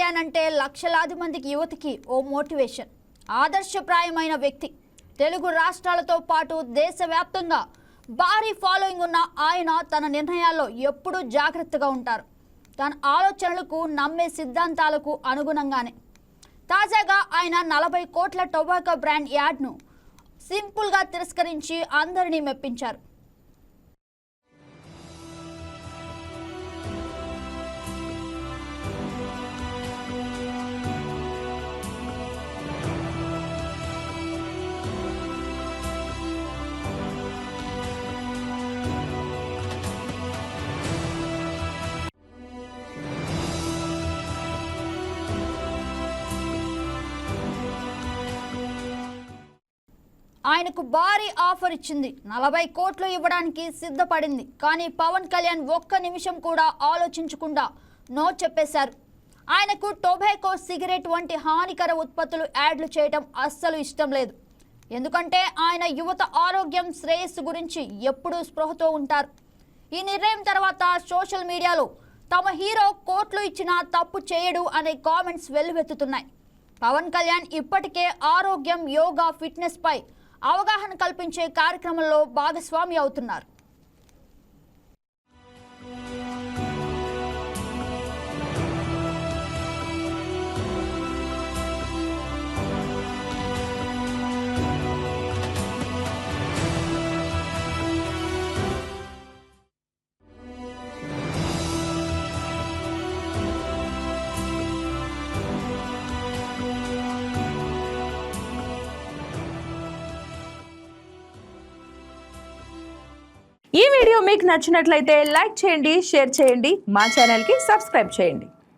కళ్యాణ్ అంటే లక్షలాది మందికి యువతికి ఓ మోటివేషన్, ఆదర్శప్రాయమైన వ్యక్తి. తెలుగు రాష్ట్రాలతో పాటు దేశవ్యాప్తంగా భారీ ఫాలోయింగ్ ఉన్న ఆయన తన నిర్ణయాల్లో ఎప్పుడూ జాగ్రత్తగా ఉంటారు. తన ఆలోచనలకు, నమ్మే సిద్ధాంతాలకు అనుగుణంగానే. తాజాగా ఆయన 40 కోట్ల టొబాకో బ్రాండ్ యాడ్ను సింపుల్గా తిరస్కరించి అందరినీ మెప్పించారు. ఆయనకు భారీ ఆఫర్ ఇచ్చింది. 40 కోట్లు ఇవ్వడానికి సిద్ధపడింది. కానీ పవన్ కళ్యాణ్ ఒక్క నిమిషం కూడా ఆలోచించకుండా నో చెప్పేశారు. ఆయనకు టొబాకో, సిగరెట్ వంటి హానికర ఉత్పత్తులు యాడ్లు చేయడం అస్సలు ఇష్టం లేదు. ఎందుకంటే ఆయన యువత ఆరోగ్యం, శ్రేయస్సు గురించి ఎప్పుడూ స్పృహతో ఉంటారు. ఈ నిర్ణయం తర్వాత సోషల్ మీడియాలో తమ హీరో కోట్లు ఇచ్చినా తప్పు చేయడు అనే కామెంట్స్ వెల్లువెత్తుతున్నాయి. పవన్ కళ్యాణ్ ఇప్పటికే ఆరోగ్యం, యోగా, ఫిట్నెస్ పై అవగాహన కల్పించే కార్యక్రమంలో భాగస్వామి అవుతున్నారు. ఈ వీడియో మీకు నచ్చినట్లయితే లైక్ చేయండి, షేర్ చేయండి, మా ఛానల్కి సబ్స్క్రైబ్ చేయండి.